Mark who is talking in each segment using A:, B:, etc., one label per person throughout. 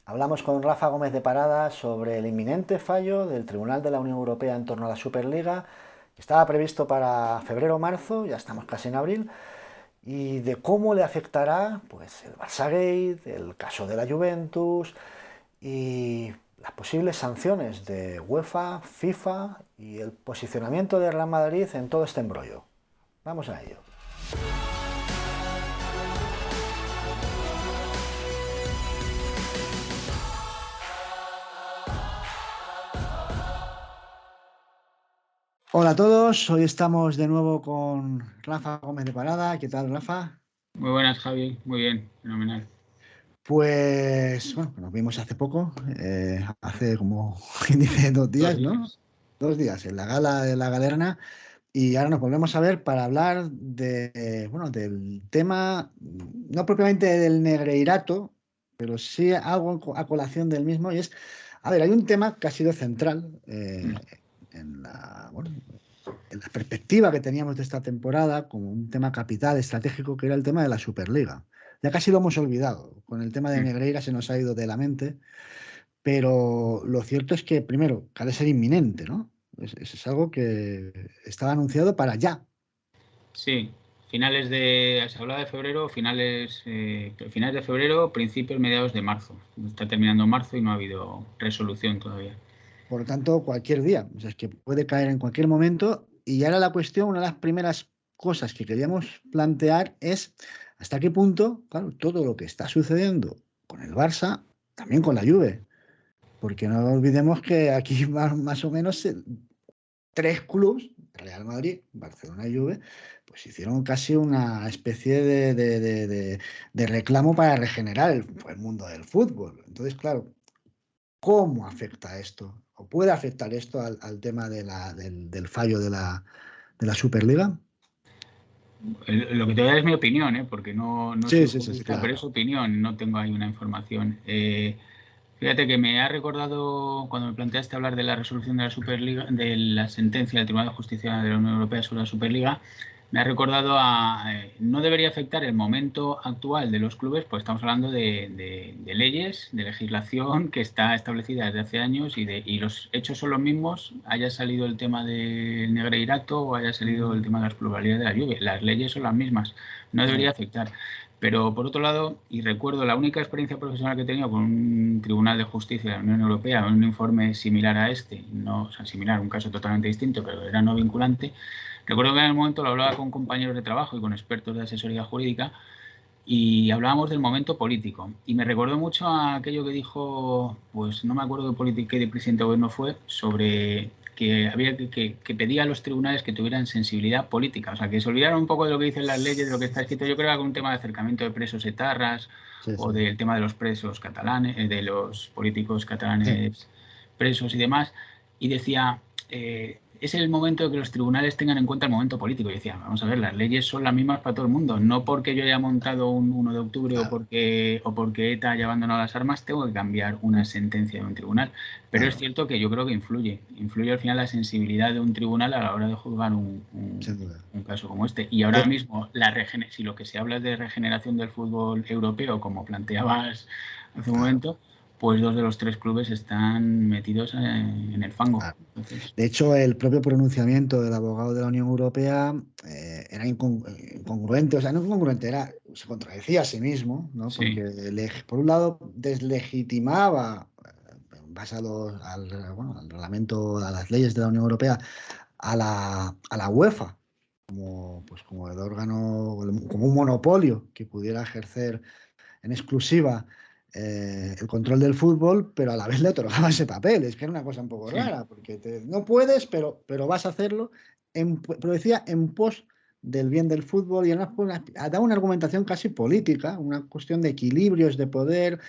A: Hablamos con Rafa Gómez de Parada sobre el inminente fallo del Tribunal de la Unión Europea en torno a la Superliga, que estaba previsto para febrero o marzo, ya estamos casi en abril, y de cómo le afectará pues, el Barçagate, el caso de la Juventus y las posibles sanciones de UEFA, FIFA y el posicionamiento de Real Madrid en todo este embrollo. Vamos a ello. Hola a todos, hoy estamos de nuevo con Rafa Gómez de Parada. ¿Qué tal, Rafa?
B: Muy buenas, Javi. Muy bien, fenomenal.
A: Pues bueno, nos vimos hace poco, hace como quien dice 2 días,
B: Dos
A: ¿no?
B: días.
A: 2 días en la gala de la Galerna y ahora nos volvemos a ver para hablar de, bueno, del tema, no propiamente del Negreirato, pero sí algo a colación del mismo y es, a ver, hay un tema que ha sido central
B: Mm.
A: en la, bueno, en la perspectiva que teníamos de esta temporada como un tema capital estratégico que era el tema de la Superliga. Ya casi lo hemos olvidado, con el tema de
B: Mm.
A: Negreira se nos ha ido de la mente, pero lo cierto es que, primero, que ha de ser inminente, ¿no? Es algo que estaba anunciado para ya.
B: Sí, se hablaba de febrero, finales de febrero, principios, mediados de marzo. Está terminando marzo y no ha habido resolución todavía.
A: Por lo tanto, cualquier día, o sea, es que puede caer en cualquier momento. Y ahora la cuestión, una de las primeras cosas que queríamos plantear es hasta qué punto, claro, todo lo que está sucediendo con el Barça, también con la Juve. Porque no olvidemos que aquí más o menos tres clubes, Real Madrid, Barcelona y Juve, pues hicieron casi una especie de reclamo para regenerar el mundo del fútbol. Entonces, claro, ¿cómo afecta esto? ¿O puede afectar esto al tema del fallo de la Superliga?
B: Lo que te voy a dar es mi opinión, ¿eh? Porque no
A: Sí,
B: soy
A: sí, sí, sí,
B: jurista, pero
A: claro.
B: es opinión, no tengo ahí una información. Fíjate que me ha recordado cuando me planteaste hablar de la resolución de la Superliga, de la sentencia del Tribunal de Justicia de la Unión Europea sobre la Superliga, me ha recordado no debería afectar el momento actual de los clubes, pues estamos hablando de leyes, de legislación que está establecida desde hace años y los hechos son los mismos, haya salido el tema del Negreirato o haya salido el tema de las pluralidades de la lluvia. Las leyes son las mismas, no debería afectar. Pero por otro lado, y recuerdo la única experiencia profesional que he tenido con un Tribunal de Justicia de la Unión Europea, un informe similar a este, no, o sea, similar, un caso totalmente distinto, pero era no vinculante. Recuerdo que en el momento lo hablaba con compañeros de trabajo y con expertos de asesoría jurídica y hablábamos del momento político. Y me recordó mucho a aquello que dijo, pues no me acuerdo qué de presidente de gobierno fue, sobre que había que pedía a los tribunales que tuvieran sensibilidad política, o sea, que se olvidaran un poco de lo que dicen las leyes, de lo que está escrito. Yo creo que con un tema de acercamiento de presos etarras
A: Sí,
B: o
A: sí.
B: del tema de los presos catalanes, de los políticos
A: Sí.
B: catalanes presos y demás, y decía, es el momento de que los tribunales tengan en cuenta el momento político. Y decía, vamos a ver, las leyes son las mismas para todo el mundo. No porque yo haya montado un 1 de octubre
A: Claro,
B: o porque ETA haya abandonado las armas, tengo que cambiar una sentencia de un tribunal. Pero es
A: claro,
B: cierto que yo creo que influye al final la sensibilidad de un tribunal a la hora de juzgar
A: sin duda.
B: un caso como este. Y ahora
A: De,
B: mismo, si lo que se habla es de regeneración del fútbol europeo, como planteabas hace un
A: claro,
B: momento, pues dos de los tres clubes están metidos en el fango.
A: claro.
B: Entonces,
A: De hecho, el propio pronunciamiento del abogado de la Unión Europea era incongruente, o sea, no incongruente, se contradecía a sí mismo, ¿no? Porque,
B: sí.
A: por un lado, deslegitimaba, en base bueno, al reglamento, a las leyes de la Unión Europea, a la UEFA, como el órgano, como un monopolio que pudiera ejercer en exclusiva el control del fútbol, pero a la vez le otorgaba ese papel. Es que era una cosa un poco
B: Sí,
A: rara, porque no puedes, pero vas a hacerlo, pero decía en pos del bien del fútbol y da una argumentación casi política, una cuestión de equilibrios de poder,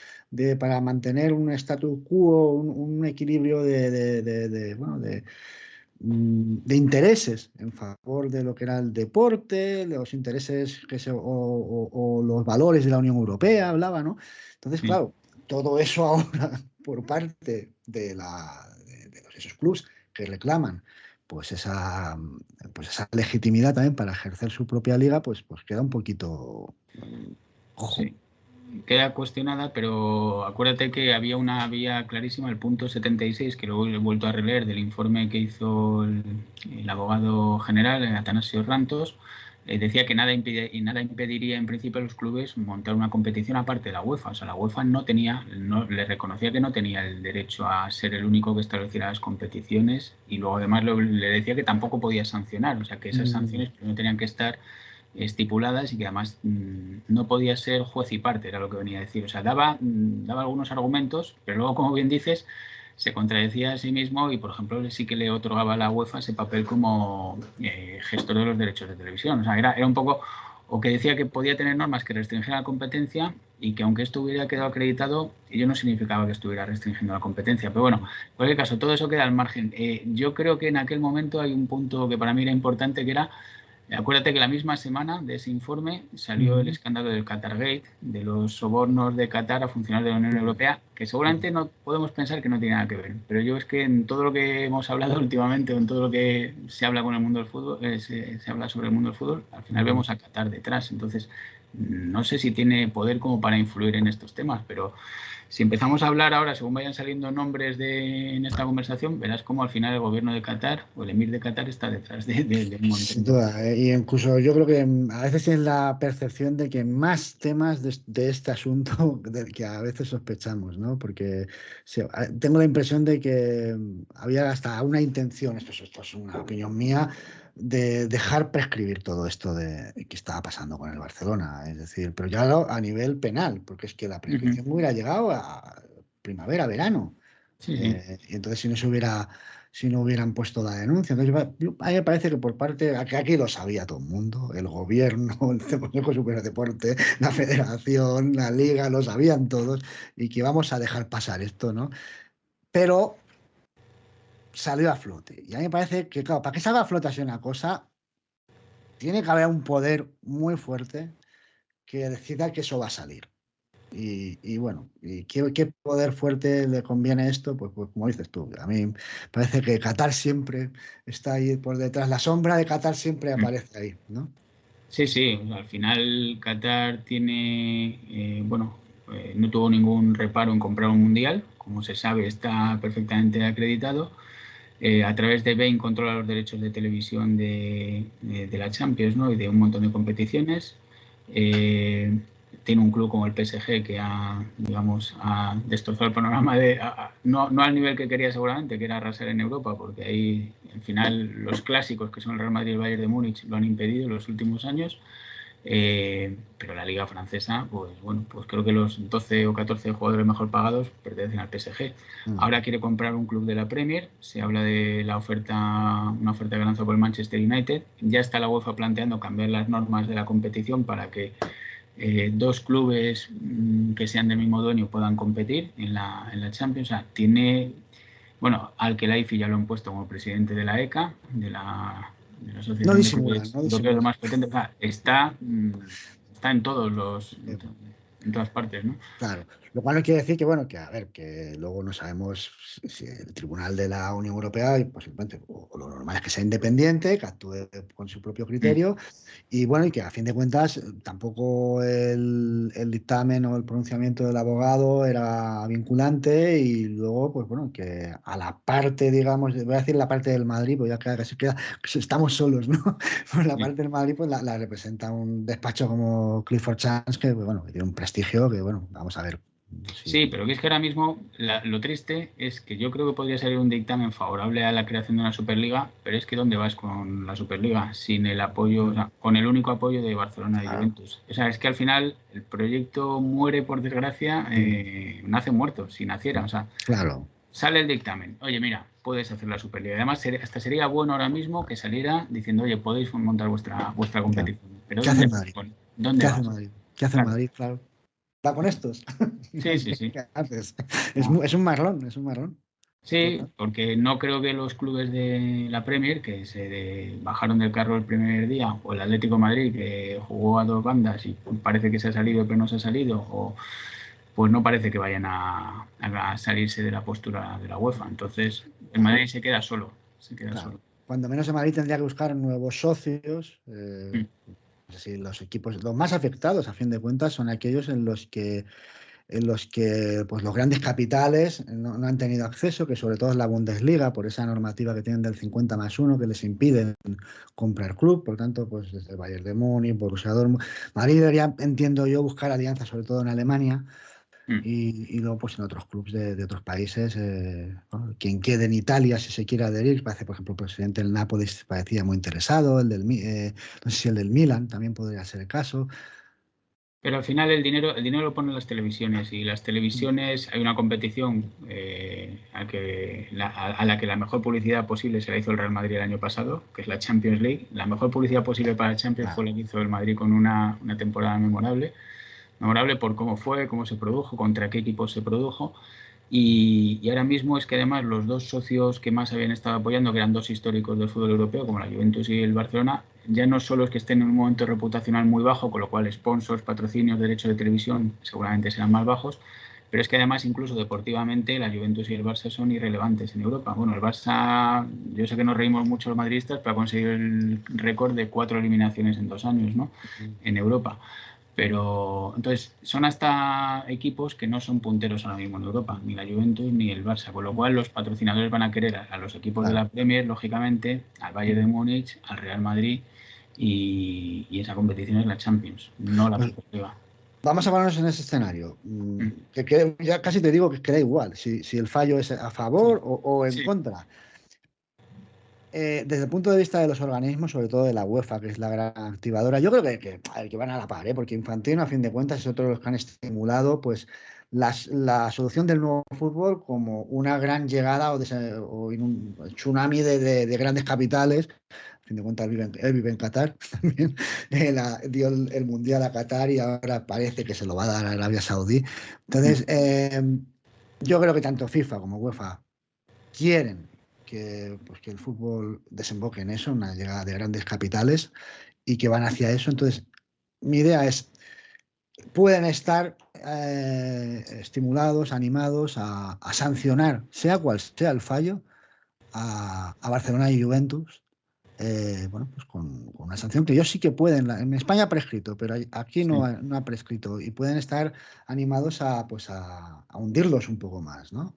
A: para mantener un status quo, un equilibrio bueno, de intereses en favor de lo que era el deporte, los intereses o los valores de la Unión Europea, hablaba, ¿no? Entonces,
B: sí.
A: claro, todo eso ahora por parte esos clubes que reclaman pues esa legitimidad también para ejercer su propia liga, pues queda un poquito cojo.
B: Sí. queda cuestionada, pero acuérdate que había una vía clarísima, el punto 76, que luego he vuelto a releer del informe que hizo el abogado general, Atanasio Rantos, decía que nada impediría en principio a los clubes montar una competición aparte de la UEFA. O sea, la UEFA le reconocía que no tenía el derecho a ser el único que estableciera las competiciones, y luego además le decía que tampoco podía sancionar, o sea, que esas sanciones no tenían que estar estipuladas y que además no podía ser juez y parte, era lo que venía a decir. O sea, daba algunos argumentos, pero luego, como bien dices, se contradecía a sí mismo y, por ejemplo, sí que le otorgaba a la UEFA ese papel como gestor de los derechos de televisión. O sea, era un poco, o que decía que podía tener normas que restringieran la competencia y que aunque esto hubiera quedado acreditado, ello no significaba que estuviera restringiendo la competencia. Pero bueno, en cualquier caso, todo eso queda al margen. Yo creo que en aquel momento hay un punto que para mí era importante, que era, acuérdate que la misma semana de ese informe salió el escándalo del Qatargate, de los sobornos de Qatar a funcionarios de la Unión Europea, que seguramente no podemos pensar que no tiene nada que ver. Pero yo es que en todo lo que hemos hablado últimamente, o en todo lo que se habla con el mundo del fútbol, se habla sobre el mundo del fútbol, al final vemos a Qatar detrás. Entonces, no sé si tiene poder como para influir en estos temas, pero si empezamos a hablar ahora, según vayan saliendo nombres en esta conversación, verás cómo al final el gobierno de Qatar o el emir de Qatar está detrás de un
A: Sin
B: montón de...
A: duda, y incluso yo creo que a veces es la percepción de que más temas de este asunto del que a veces sospechamos, ¿no? Porque tengo la impresión de que había hasta una intención, esto es una opinión mía, de dejar prescribir todo esto de que estaba pasando con el Barcelona. Es decir, pero ya a nivel penal, porque es que la prescripción hubiera llegado a primavera, verano.
B: Sí, sí.
A: Y entonces si no hubieran puesto la denuncia. Entonces, a mí me parece que por parte, aquí lo sabía todo el mundo, el gobierno, el Consejo Superior de Deporte, la federación, la liga, lo sabían todos, y que vamos a dejar pasar esto, ¿no? Pero salió a flote. Y a mí me parece que, claro, para que salga a flote así una cosa, tiene que haber un poder muy fuerte que decida que eso va a salir. Y bueno, ¿y qué poder fuerte le conviene esto? Pues como dices tú, a mí parece que Qatar siempre está ahí por detrás, la sombra de Qatar siempre aparece ahí, ¿no?
B: Sí, sí, al final Qatar tiene, bueno, no tuvo ningún reparo en comprar un mundial, como se sabe, está perfectamente acreditado. A través de Bain controla los derechos de televisión de la Champions, ¿no? Y de un montón de competiciones. Eh, Tiene un club como el PSG que digamos, ha destrozado el panorama no al nivel que quería seguramente, que era arrasar en Europa, porque ahí al final los clásicos, que son el Real Madrid y el Bayern de Múnich, lo han impedido en los últimos años. Pero la liga francesa, pues bueno, pues creo que los 12 o 14 jugadores mejor pagados pertenecen al PSG.
A: Mm.
B: Ahora quiere comprar un club de la Premier, se habla de una oferta que lanzó por el Manchester United. Ya está la UEFA planteando cambiar las normas de la competición para que dos clubes que sean del mismo dueño puedan competir en la Champions. O sea, bueno, al Khelaifi ya lo han puesto como presidente de la ECA, de la
A: No
B: Asociación de
A: disimulan,
B: Clubes
A: no
B: Europeos
A: disimulan.
B: más potentes. O sea, está en todas partes, ¿no?
A: Claro, lo cual no quiere decir que, bueno, que a ver, que luego no sabemos si el Tribunal de la Unión Europea, y posiblemente, o lo normal es que sea independiente, que actúe con su propio
B: Mm.
A: criterio, y bueno, y que a fin de cuentas tampoco el dictamen o el pronunciamiento del abogado era vinculante, y luego, pues bueno, que a la parte, digamos, voy a decir la parte del Madrid, pues ya casi queda, pues estamos solos, ¿no? Pues la
B: Sí.
A: parte del Madrid pues la representa un despacho como Clifford Chance, que bueno, que tiene un prestigio que bueno, vamos a ver si...
B: Sí, pero que es que ahora mismo lo triste es que yo creo que podría salir un dictamen favorable a la creación de una Superliga, pero es que ¿dónde vas con la Superliga? Sin el apoyo, o sea, con el único apoyo de Barcelona y
A: Claro,
B: Juventus. O sea, es que al final el proyecto muere, por desgracia, nace muerto, si naciera. O sea,
A: claro.
B: sale el dictamen. Oye, mira, puedes hacer la Superliga. Además, hasta sería bueno ahora mismo que saliera diciendo, oye, podéis montar vuestra
A: Ya.
B: competición. Pero
A: ¿Qué hace
B: ¿dónde
A: el
B: vas?
A: Madrid? ¿Qué
B: ¿Dónde
A: hace el
B: vas?
A: Madrid? ¿Qué hace el
B: Claro.
A: Madrid? Claro. Va con estos.
B: Sí, sí, sí.
A: ¿Qué haces?
B: No.
A: Es un marrón, es un marrón.
B: Sí,
A: Total.
B: porque no creo que los clubes de la Premier, que bajaron del carro el primer día, o el Atlético de Madrid, que jugó a dos bandas y parece que se ha salido, pero no se ha salido, pues no parece que vayan a salirse de la postura de la UEFA. Entonces, el
A: Claro,
B: Madrid se queda solo, se queda
A: claro.
B: solo.
A: Cuando menos el Madrid tendría que buscar nuevos socios.
B: Mm.
A: Sí, los equipos, los más afectados, a fin de cuentas, son aquellos en los que pues, los grandes capitales no han tenido acceso, que sobre todo es la Bundesliga, por esa normativa que tienen del 50+1 que les impiden comprar club. Por tanto, pues desde el Bayern de Múnich, Borussia Dortmund, Madrid debería, entiendo yo, buscar alianzas, sobre todo en Alemania,
B: Mm.
A: y luego pues en otros clubes de otros países. Bueno, quien quede en Italia, si se quiere adherir, parece, por ejemplo, el presidente del Nápoles parecía muy interesado, no sé si el del Milan también podría ser el caso.
B: Pero al final el dinero lo ponen las televisiones y las televisiones hay una competición a la que la mejor publicidad posible se la hizo el Real Madrid el año pasado, que es la Champions League. La mejor publicidad posible para la Champions
A: Ah,
B: fue la que hizo el Madrid con una temporada memorable por cómo fue, cómo se produjo, contra qué equipos se produjo. Y ahora mismo es que además los dos socios que más habían estado apoyando, que eran dos históricos del fútbol europeo, como la Juventus y el Barcelona, ya no solo es que estén en un momento reputacional muy bajo, con lo cual sponsors, patrocinios, derechos de televisión seguramente serán más bajos, pero es que además incluso deportivamente la Juventus y el Barça son irrelevantes en Europa. Bueno, el Barça, yo sé que nos reímos mucho los madridistas, pero ha conseguido el récord de 4 eliminaciones en 2 años, ¿no? En Europa. Pero entonces son hasta equipos que no son punteros ahora mismo en Europa, ni la Juventus ni el Barça, con lo cual los patrocinadores van a querer a los equipos de
A: claro.
B: la Premier, lógicamente, al Bayern de Múnich, al Real Madrid y esa competición es la Champions, no la
A: Pues
B: Superliga.
A: vamos a ponernos en ese escenario, ya casi te digo que queda igual, si el fallo es a
B: Sí,
A: favor o en
B: sí,
A: contra. Desde el punto de vista de los organismos, sobre todo de la UEFA, que es la gran activadora, yo creo a ver, que van a la par, porque Infantino, a fin de cuentas, es otro de los que han estimulado pues, la solución del nuevo fútbol como una gran llegada o en un tsunami de grandes capitales. A fin de cuentas, él vive en Qatar también. Dio el Mundial a Qatar y ahora parece que se lo va a dar a Arabia Saudí. Entonces, yo creo que tanto FIFA como UEFA quieren que el fútbol desemboque en eso, una llegada de grandes capitales y que van hacia eso. Entonces, mi idea es, pueden estar estimulados, animados a sancionar, sea cual sea el fallo, a Barcelona y Juventus. Bueno, pues con una sanción que ellos sí que pueden. En España ha prescrito, pero aquí
B: sí.
A: no ha prescrito y pueden estar animados a hundirlos un poco más, ¿no?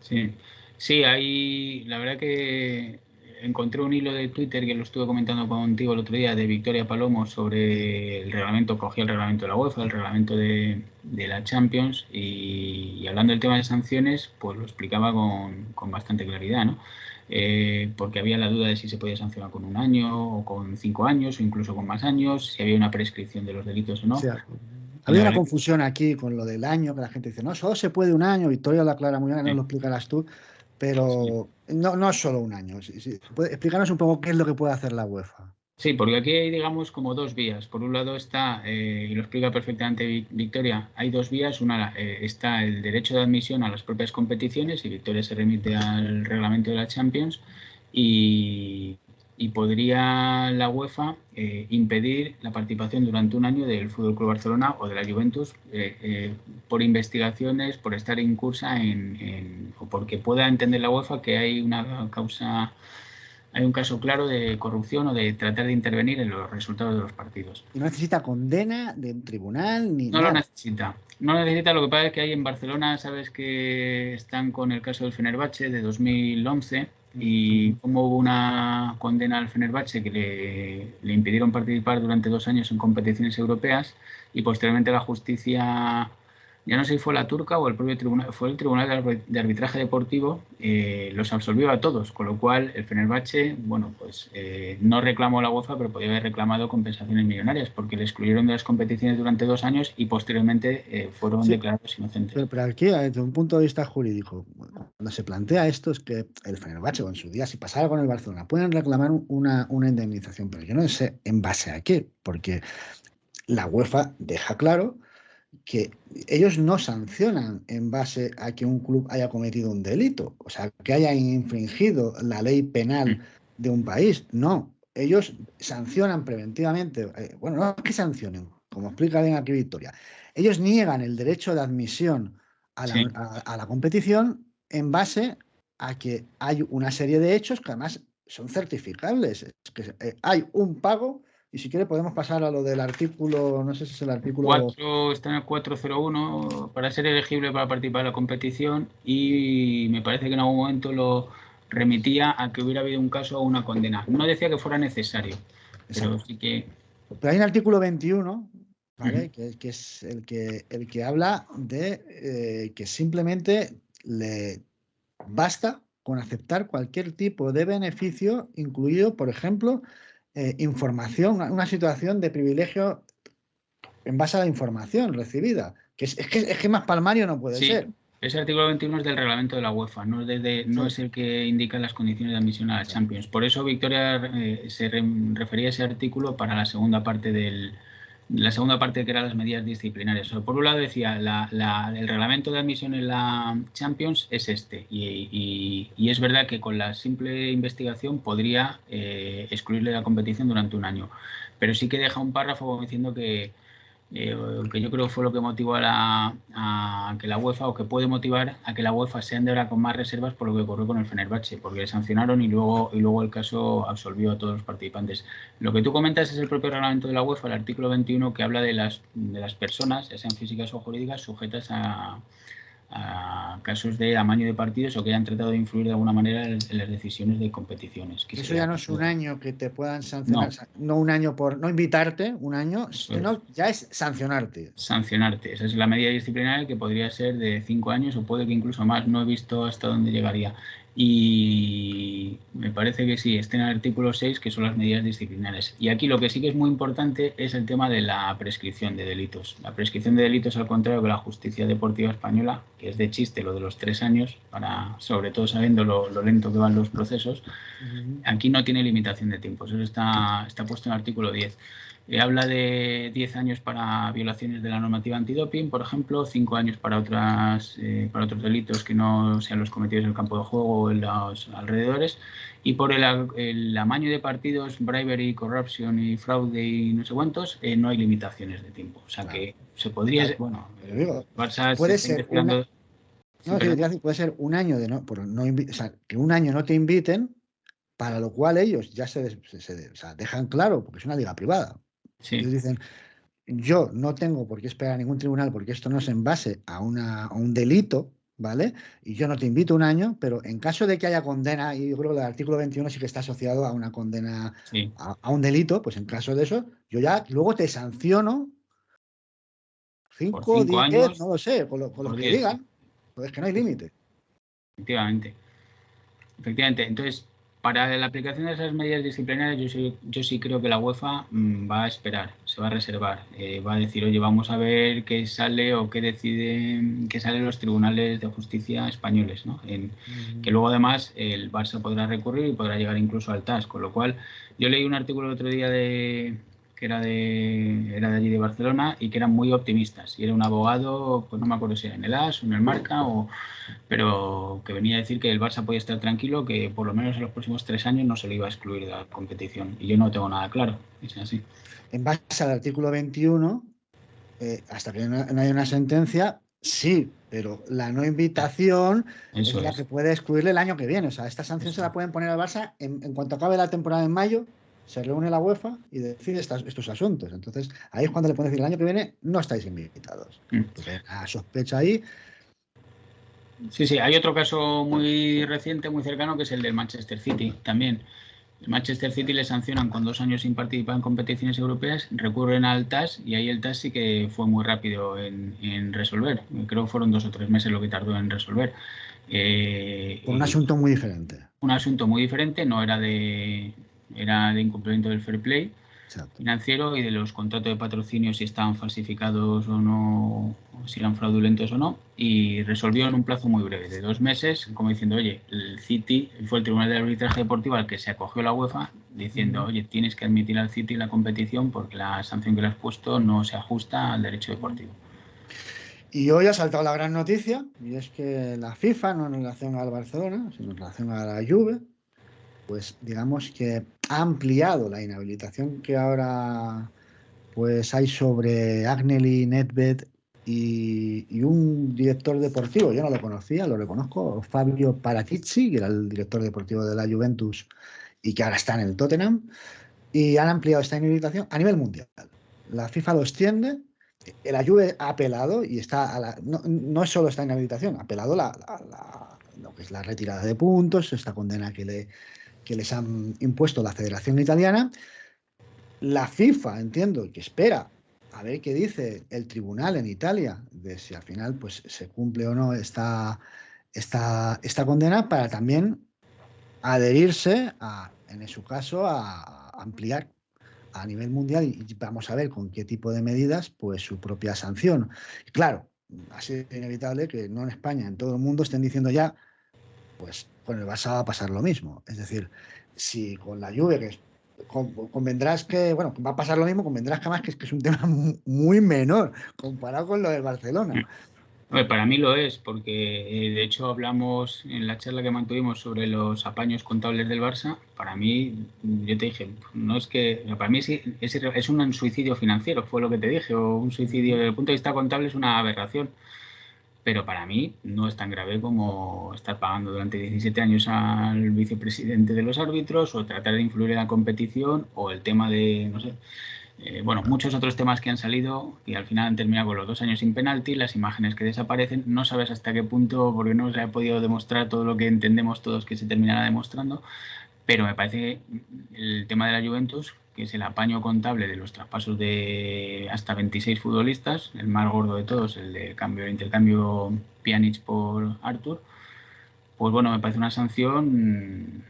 B: Sí, sí, ahí la verdad que encontré un hilo de Twitter que lo estuve comentando contigo el otro día de Victoria Palomo sobre el reglamento, cogí el reglamento de la UEFA, el reglamento de la Champions y hablando del tema de sanciones, pues lo explicaba con bastante claridad, ¿no? Porque había la duda de si se podía sancionar con 1 año o con 5 años o incluso con más años, si había una prescripción de los delitos o
A: O
B: no.
A: sea,
B: Y
A: había
B: la
A: una
B: verdad,
A: confusión aquí con lo del año, que la gente dice, no, solo se puede 1 año. Victoria lo aclara muy bien, no
B: sí,
A: lo explicarás tú,
B: sí.
A: pero no es solo 1 año. Explícanos un poco qué es lo que puede hacer la UEFA.
B: Sí, porque aquí hay, digamos, como dos vías. Por un lado está, y lo explica perfectamente Victoria, hay dos vías. Una, está el derecho de admisión a las propias competiciones, y Victoria se remite al reglamento de la Champions, y, y podría la UEFA impedir la participación durante 1 año del Fútbol Club Barcelona o de la Juventus por investigaciones, por estar incursa o porque pueda entender la UEFA que hay un caso claro de corrupción o de tratar de intervenir en los resultados de los partidos.
A: Y no necesita condena de un tribunal ni
B: No lo
A: nada.
B: necesita. No lo necesita, lo que pasa es que hay en Barcelona, sabes que están con el caso del Fenerbahce de 2011 y como hubo una condena al Fenerbahce que le impidieron participar durante 2 años en competiciones europeas y posteriormente la justicia, ya no sé si fue la turca o el propio tribunal, fue el Tribunal de Arbitraje Deportivo, los absolvió a todos, con lo cual el Fenerbahce, bueno, pues no reclamó a la UEFA, pero podía haber reclamado compensaciones millonarias porque le excluyeron de las competiciones durante 2 años y posteriormente fueron
A: Sí,
B: declarados inocentes.
A: pero aquí, desde un punto de vista jurídico, cuando se plantea esto, es que el Fenerbahce o en su día, si pasara con el Barcelona, pueden reclamar una indemnización, pero yo no sé en base a qué, porque la UEFA deja claro que ellos no sancionan en base a que un club haya cometido un delito, o sea, que haya infringido la ley penal de un país. No, ellos sancionan preventivamente. Bueno, no es que sancionen, como explica bien aquí Victoria. Ellos niegan el derecho de admisión
B: Sí,
A: a la competición en base a que hay una serie de hechos que además son certificables. Es que hay un pago Y si quiere podemos pasar a lo del artículo, no sé si es el artículo...
B: 4, está en el 401 para ser elegible para participar en la competición, y me parece que en algún momento lo remitía a que hubiera habido un caso o una condena. No decía que fuera necesario, pero sí que...
A: Pero hay un artículo 21, ¿vale? Que es el que habla de que simplemente le basta con aceptar cualquier tipo de beneficio, incluido, por ejemplo, información, una situación de privilegio en base a la información recibida. Es que más palmario no puede ser.
B: Ese artículo 21 es del reglamento de la UEFA, no es el que indica las condiciones de admisión a la Champions. Por eso Victoria se refería a ese artículo para la segunda parte que eran las medidas disciplinarias. Por un lado decía, el reglamento de admisión en la Champions es este, y es verdad que con la simple investigación podría excluirle de la competición durante un año, pero sí que deja un párrafo diciendo que yo creo que fue lo que motivó a que la UEFA, o que puede motivar a que la UEFA se ande ahora con más reservas por lo que ocurrió con el Fenerbahce, porque le sancionaron y luego el caso absolvió a todos los participantes. Lo que tú comentas es el propio reglamento de la UEFA, el artículo 21, que habla de las personas, ya sean físicas o jurídicas, sujetas a casos de amaño de partidos o que hayan tratado de influir de alguna manera en las decisiones de competiciones.
A: Eso ya no es un año que te puedan sancionar, no un año por no invitarte, un año, sino ya es sancionarte.
B: Sancionarte, esa es la medida disciplinaria, que podría ser de 5 años o puede que incluso más, no he visto hasta dónde llegaría. Y me parece que sí, está en el artículo 6, que son las medidas disciplinarias. Y aquí lo que sí que es muy importante es el tema de la prescripción de delitos. La prescripción de delitos, al contrario que la justicia deportiva española, que es de chiste lo de los 3 años, sobre todo sabiendo lo lento que van los procesos, aquí no tiene limitación de tiempo. Eso está puesto en el artículo 10. Habla de 10 años para violaciones de la normativa antidoping, por ejemplo, 5 años para otros delitos que no sean los cometidos en el campo de juego o en los alrededores, y por el amaño de partidos, bribery, corruption y fraude y no sé cuántos, no hay limitaciones de tiempo. O sea, que se podría... Bueno,
A: Barça puede ser investigando... puede ser un año de o sea, que un año no te inviten, para lo cual ellos ya se dejan claro, porque es una liga privada.
B: Sí.
A: Ellos dicen, yo no tengo por qué esperar a ningún tribunal porque esto no es en base a un delito, ¿vale? Y yo no te invito un año, pero en caso de que haya condena, y yo creo que el artículo 21 sí que está asociado a una condena, a un delito, pues en caso de eso, yo ya luego te sanciono 5, 10 años, no lo sé, con los que digan, pues es que no hay límite.
B: Efectivamente. Entonces, para la aplicación de esas medidas disciplinarias, yo sí creo que la UEFA va a esperar, se va a reservar, va a decir, oye, vamos a ver qué sale o qué deciden, qué salen los tribunales de justicia españoles, ¿no? Que luego además el Barça podrá recurrir y podrá llegar incluso al TAS, con lo cual yo leí un artículo el otro día que era de allí de Barcelona, y que eran muy optimistas, y era un abogado, pues no me acuerdo si era en el AS o en el Marca, pero que venía a decir que el Barça podía estar tranquilo, que por lo menos en los próximos 3 años no se le iba a excluir de la competición, y yo no tengo nada claro, es así.
A: En base al artículo 21, hasta que no haya una sentencia, sí, pero la no invitación es la que puede excluirle el año que viene. O sea, esta sanción se la pueden poner al Barça en cuanto acabe la temporada en mayo, se reúne la UEFA y decide estos asuntos. Entonces, ahí es cuando le pueden decir, el año que viene no estáis invitados. Porque la sospecha ahí.
B: Sí, hay otro caso muy reciente, muy cercano, que es el del Manchester City también. El Manchester City le sancionan con 2 años sin participar en competiciones europeas, recurren al TAS, y ahí el TAS sí que fue muy rápido en resolver. Creo que fueron 2 o 3 meses lo que tardó en resolver.
A: Por un asunto muy diferente.
B: Un asunto muy diferente, no era de incumplimiento del fair play financiero y de los contratos de patrocinio, si estaban falsificados o no, si eran fraudulentos o no, y resolvió en un plazo muy breve, de 2 meses, como diciendo, oye, el City, fue el Tribunal de Arbitraje Deportivo al que se acogió la UEFA, diciendo, oye, tienes que admitir al City la competición porque la sanción que le has puesto no se ajusta al derecho deportivo.
A: Y hoy ha saltado la gran noticia, y es que la FIFA, no en relación al Barcelona, sino en relación a la Juve, pues digamos que ha ampliado la inhabilitación que ahora pues hay sobre Agnelli, Nedved y un director deportivo. Yo no lo conocía, lo reconozco, Fabio Paratici, que era el director deportivo de la Juventus y que ahora está en el Tottenham. y han ampliado esta inhabilitación a nivel mundial. La FIFA lo extiende, la Juve ha apelado y está no solo está en inhabilitación, ha apelado lo que es la retirada de puntos, esta condena que les han impuesto la Federación Italiana. La FIFA, entiendo, que espera a ver qué dice el tribunal en Italia, de si al final pues, se cumple o no esta condena, para también adherirse, en su caso, a ampliar a nivel mundial y vamos a ver con qué tipo de medidas, pues su propia sanción. Y claro, ha sido inevitable que no en España, en todo el mundo estén diciendo ya, pues con el Barça va a pasar lo mismo. Es decir, si con la Juve, convendrás que, bueno, va a pasar lo mismo, convendrás que más que es un tema muy menor comparado con lo del Barcelona.
B: Hombre, para mí lo es, porque de hecho hablamos en la charla que mantuvimos sobre los apaños contables del Barça. Para mí, yo te dije, no es que, para mí es un suicidio financiero, fue lo que te dije, o un suicidio desde el punto de vista contable es una aberración. Pero para mí no es tan grave como estar pagando durante 17 años al vicepresidente de los árbitros o tratar de influir en la competición o el tema de, no sé, bueno, muchos otros temas que han salido y al final han terminado con los 2 años sin penalti, las imágenes que desaparecen, no sabes hasta qué punto, porque no se ha podido demostrar todo lo que entendemos todos que se terminará demostrando, pero me parece el tema de la Juventus, que es el apaño contable de los traspasos de hasta 26 futbolistas, el más gordo de todos, el de el intercambio Pjanic por Arthur, pues bueno, me parece una sanción,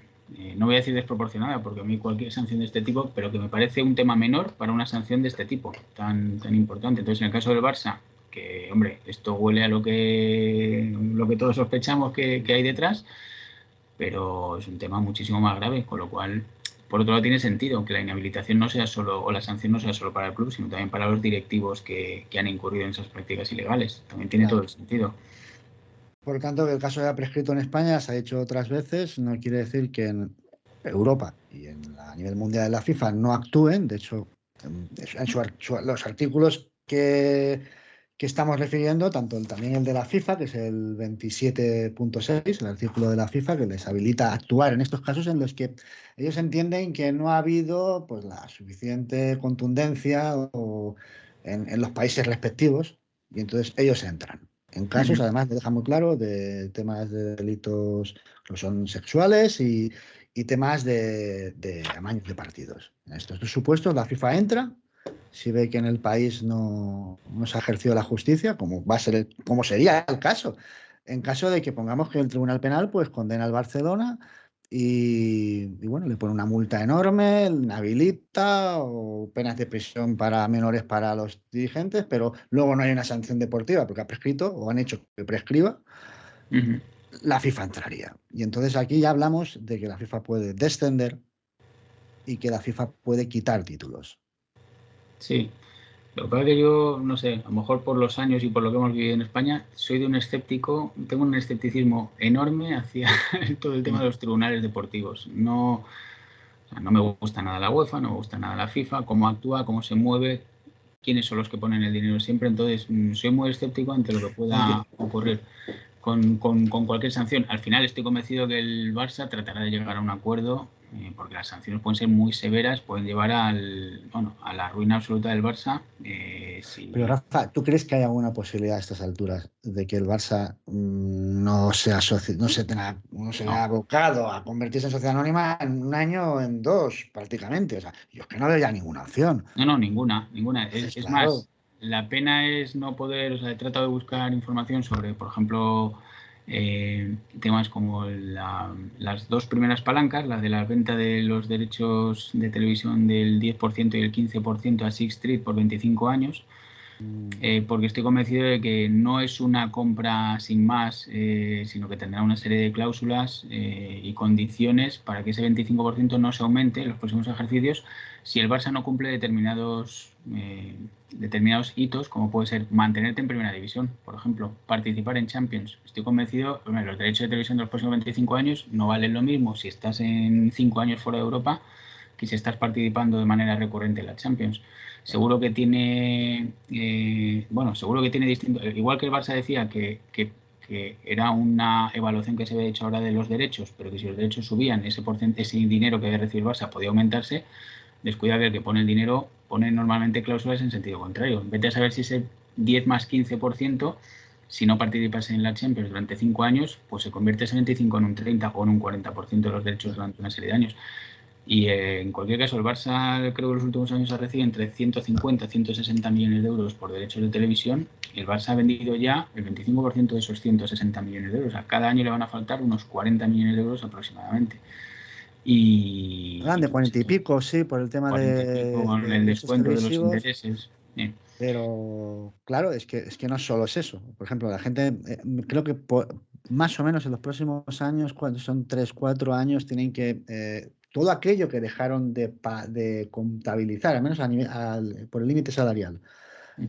B: no voy a decir desproporcionada, porque a mí cualquier sanción de este tipo, pero que me parece un tema menor para una sanción de este tipo, tan importante. Entonces, en el caso del Barça, que, hombre, esto huele a lo que todos sospechamos que hay detrás, pero es un tema muchísimo más grave, con lo cual, por otro lado, tiene sentido que la inhabilitación no sea solo, o la sanción no sea solo para el club, sino también para los directivos que han incurrido en esas prácticas ilegales. También tiene todo
A: Claro.
B: el sentido.
A: Por lo tanto, que el caso haya prescrito en España, se ha hecho otras veces, no quiere decir que en Europa y a nivel mundial de la FIFA no actúen. De hecho, los artículos que estamos refiriendo, tanto también el de la FIFA, que es el 27.6, el artículo de la FIFA, que les habilita a actuar en estos casos en los que ellos entienden que no ha habido pues, la suficiente contundencia en los países respectivos, y entonces ellos entran. En casos, además, me deja muy claro de temas de delitos que son sexuales y temas de amaños de partidos. En estos dos supuestos, la FIFA entra, si ve que en el país no se ha ejercido la justicia, como sería el caso, en caso de que pongamos que el Tribunal Penal pues condena al Barcelona y bueno, le pone una multa enorme, inhabilita o penas de prisión para menores para los dirigentes, pero luego no hay una sanción deportiva porque ha prescrito o han hecho que prescriba, la FIFA entraría. Y entonces aquí ya hablamos de que la FIFA puede descender y que la FIFA puede quitar títulos.
B: Sí. Lo que pasa es que yo, no sé, a lo mejor por los años y por lo que hemos vivido en España, soy de un escéptico, tengo un escepticismo enorme hacia todo el tema de los tribunales deportivos. No, o sea, no me gusta nada la UEFA, no me gusta nada la FIFA, cómo actúa, cómo se mueve, quiénes son los que ponen el dinero siempre. Entonces, soy muy escéptico ante lo que pueda ocurrir con cualquier sanción. Al final estoy convencido que el Barça tratará de llegar a un acuerdo, porque las sanciones pueden ser muy severas, pueden llevar a la ruina absoluta del Barça.
A: Pero Rafa, ¿tú crees que hay alguna posibilidad a estas alturas de que el Barça no se vea abocado a convertirse en sociedad anónima en un año o en dos, prácticamente? O sea, yo es que no veo ya ninguna opción.
B: No, ninguna.
A: Entonces,
B: Es
A: claro.
B: más, la pena es no poder, o sea, he tratado de buscar información sobre, por ejemplo, temas como las dos primeras palancas, la de la venta de los derechos de televisión del 10% y el 15% a Sixth Street por 25 años. Porque estoy convencido de que no es una compra sin más, sino que tendrá una serie de cláusulas y condiciones para que ese 25% no se aumente en los próximos ejercicios si el Barça no cumple determinados hitos, como puede ser mantenerte en primera división, por ejemplo, participar en Champions. Estoy convencido, los derechos de televisión de los próximos 25 años no valen lo mismo si estás en 5 años fuera de Europa que si estás participando de manera recurrente en la Champions. Seguro que tiene, seguro que tiene distinto, igual que el Barça decía que era una evaluación que se había hecho ahora de los derechos, pero que si los derechos subían, ese dinero que había recibido el Barça podía aumentarse. Descuida que el que pone el dinero pone normalmente cláusulas en sentido contrario. Vete a saber si ese 10 más 15%, si no participas en la Champions durante 5 años, pues se convierte ese 25 en un 30 o en un 40% de los derechos durante una serie de años. Y en cualquier caso, el Barça creo que en los últimos años ha recibido entre 150 y 160 millones de euros por derechos de televisión, y el Barça ha vendido ya el 25% de esos 160 millones de euros. A cada año le van a faltar unos 40 millones de euros aproximadamente. Y
A: Grande,
B: pues
A: 40 y
B: esto,
A: pico, sí, por el tema
B: 40 y pico con
A: de
B: el
A: derechos
B: descuento de los
A: televisivos.
B: intereses.
A: Pero claro, es que no solo es eso. Por ejemplo, la gente, creo que más o menos en los próximos años, cuando son 3 4 años, tienen que, todo aquello que dejaron de contabilizar, al menos por el límite salarial,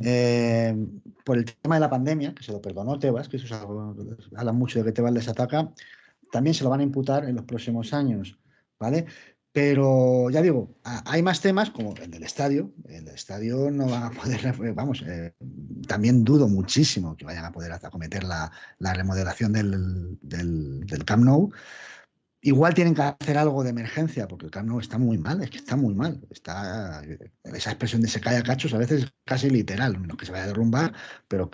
A: eh, por el tema de la pandemia, que se lo perdonó Tebas, que eso es algo, habla mucho de que Tebas les ataca, también se lo van a imputar en los próximos años, ¿vale? Pero ya digo, hay más temas como el del estadio. El del estadio no van a poder, vamos, también dudo muchísimo que vayan a poder acometer la remodelación del Camp Nou. Igual tienen que hacer algo de emergencia, porque el Camp Nou está muy mal, es que está muy mal. Esa expresión de se cae a cachos a veces es casi literal, menos que se vaya a derrumbar, pero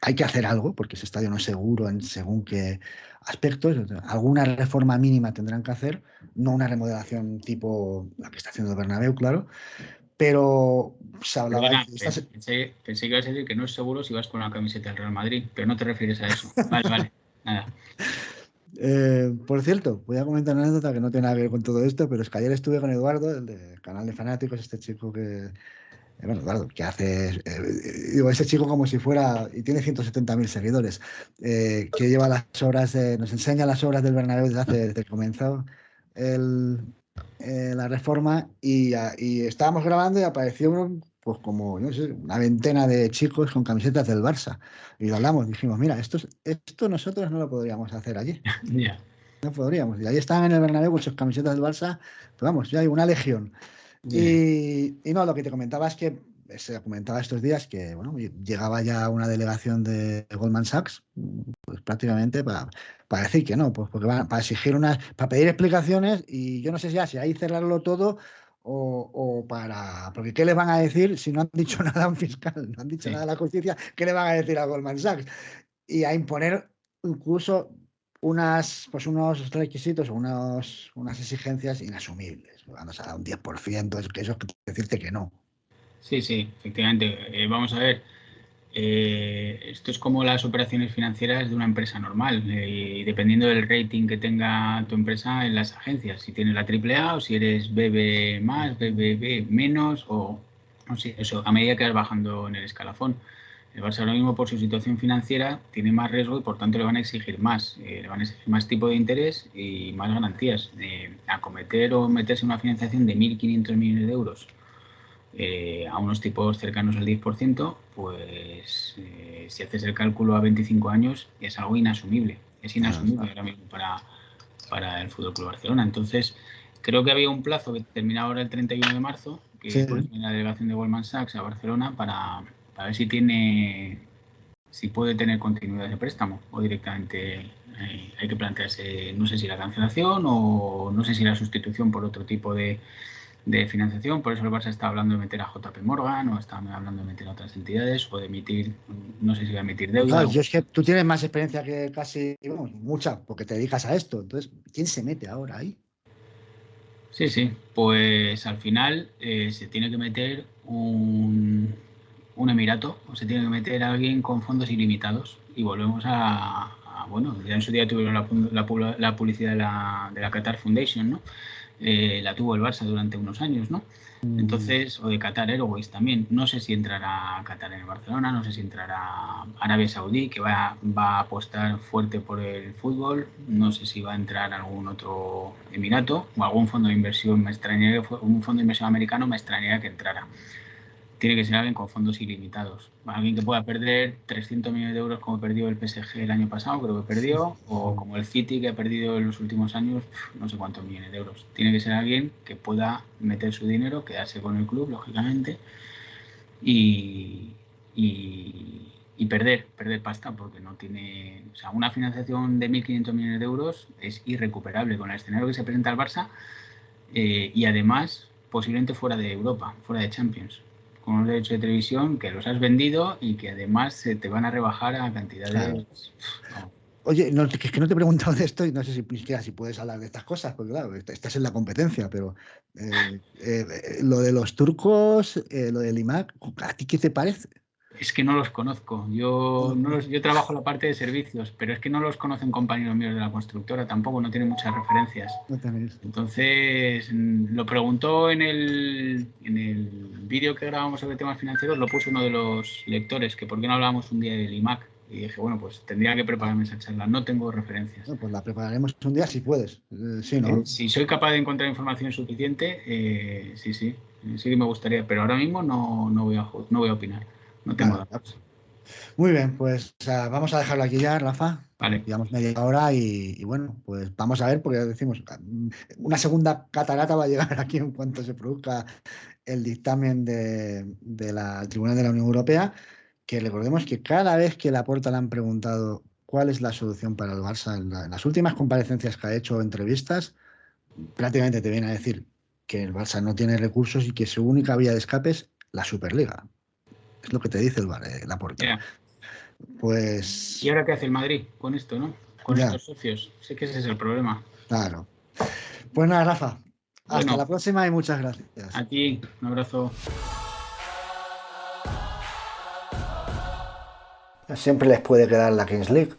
A: hay que hacer algo, porque ese estadio no es seguro en según qué aspectos. Alguna reforma mínima tendrán que hacer, no una remodelación tipo la que está haciendo el Bernabéu, claro, pero se hablaba
B: Perdona,
A: de
B: pensé que ibas a decir que no es seguro si vas con la camiseta del Real Madrid, pero no te refieres a eso. Vale, nada.
A: Por cierto, voy a comentar una anécdota que no tiene nada que ver con todo esto, pero es que ayer estuve con Eduardo, el de Canal de Fanáticos, este chico bueno, Eduardo, que hace, digo, ese chico como si fuera, y tiene 170.000 seguidores, que lleva las obras, nos enseña las obras del Bernabéu desde que comenzó el, la reforma, y estábamos grabando y apareció pues como, no sé, una veintena de chicos con camisetas del Barça. Y lo hablamos, dijimos, mira, esto nosotros no lo podríamos hacer allí.
B: Ya.
A: No podríamos. Y ahí están en el Bernabéu con sus camisetas del Barça, pero vamos, ya hay una legión. Y no, lo que te comentaba es que se comentaba estos días que bueno, llegaba ya una delegación de Goldman Sachs, pues prácticamente para decir que no, pues porque van para exigir para pedir explicaciones, y yo no sé si ahí cerrarlo todo o para. Porque ¿qué les van a decir si no han dicho nada a un fiscal? No han dicho nada a
B: Sí.
A: la justicia, ¿qué le van a decir a Goldman Sachs? Y a imponer incluso pues unos requisitos o unas exigencias inasumibles. Vamos a dar un 10%, eso es decirte que no.
B: Sí, sí, efectivamente. Vamos a ver, esto es como las operaciones financieras de una empresa normal, y dependiendo del rating que tenga tu empresa en las agencias, si tienes la AAA o si eres BB más, BBB menos, o no sé, eso, a medida que vas bajando en el escalafón. El Barça ahora mismo, por su situación financiera, tiene más riesgo y por tanto le van a exigir más. Le van a exigir más tipo de interés y más garantías. Acometer o meterse en una financiación de 1.500 millones de euros a unos tipos cercanos al 10%, pues si haces el cálculo a 25 años es algo inasumible. Es inasumible ahora mismo para el Fútbol Club Barcelona. Entonces, creo que había un plazo que termina ahora el 31 de marzo, que
A: Sí.
B: corresponde a la delegación de Goldman Sachs a Barcelona para ver si puede tener continuidad de préstamo o directamente hay que plantearse, no sé si la cancelación o no sé si la sustitución por otro tipo de financiación. Por eso el Barça está hablando de meter a JP Morgan o está hablando de meter a otras entidades o de emitir, no sé si va a emitir deuda.
A: Claro, yo es que tú tienes más experiencia que casi, vamos, mucha, porque te dedicas a esto. Entonces, ¿quién se mete ahora ahí?
B: Sí, sí, pues al final se tiene que meter un emirato o se tiene que meter alguien con fondos ilimitados y volvemos bueno, ya en su día tuvieron la publicidad de la Qatar Foundation, ¿no? La tuvo el Barça durante unos años, ¿no?
A: Mm,
B: Entonces, o de Qatar Airways también. No sé si entrará Qatar en el Barcelona, no sé si entrará Arabia Saudí, que va a apostar fuerte por el fútbol. No sé si va a entrar algún otro emirato o algún fondo de inversión. Un fondo de inversión americano me extrañaría que entrara. Tiene que ser alguien con fondos ilimitados. Alguien que pueda perder 300 millones de euros como perdió el PSG el año pasado, creo que perdió, o como el City, que ha perdido en los últimos años no sé cuántos millones de euros. Tiene que ser alguien que pueda meter su dinero, quedarse con el club, lógicamente, y, y perder pasta, porque no tiene. O sea, una financiación de 1.500 millones de euros es irrecuperable con el escenario que se presenta al Barça, y además posiblemente fuera de Europa, fuera de Champions, con unos derechos de televisión que los has vendido y que además se te van a rebajar a cantidades...
A: Claro.
B: Vamos.
A: Oye, no, es que no te he preguntado de esto y no sé si siquiera si puedes hablar de estas cosas, porque claro, estás en la competencia, pero lo de los turcos, lo del IMAC, ¿a ti qué te parece?
B: Es que no los conozco. Yo trabajo la parte de servicios, pero es que no los conocen compañeros míos de la constructora, tampoco, no tienen muchas referencias.
A: No tenéis.
B: Entonces, lo preguntó en el vídeo que grabamos sobre temas financieros, lo puso uno de los lectores, que por qué no hablábamos un día del IMAC. Y dije, bueno, pues tendría que prepararme esa charla, no tengo referencias.
A: No, pues la prepararemos un día si puedes. Sí, ¿no?
B: Si soy capaz de encontrar información suficiente, sí que me gustaría, pero ahora mismo no voy a opinar, no tengo datos.
A: Muy bien, pues vamos a dejarlo aquí ya, Rafa.
B: Vale.
A: Llevamos media hora y bueno, pues vamos a ver, porque decimos, una segunda catarata va a llegar aquí en cuanto se produzca el dictamen del Tribunal de la Unión Europea, que recordemos que cada vez que Laporta le han preguntado cuál es la solución para el Barça en las últimas comparecencias que ha hecho o entrevistas, prácticamente te viene a decir que el Barça no tiene recursos y que su única vía de escape es la Superliga. Es lo que te dice Laporta.
B: Yeah.
A: Pues...
B: ¿Y ahora qué hace el Madrid con esto, no? Con estos socios. Sé que ese es el problema.
A: Claro. Pues nada, Rafa. Hasta la próxima y muchas gracias.
B: A ti, un abrazo.
A: Siempre les puede quedar la Kings League.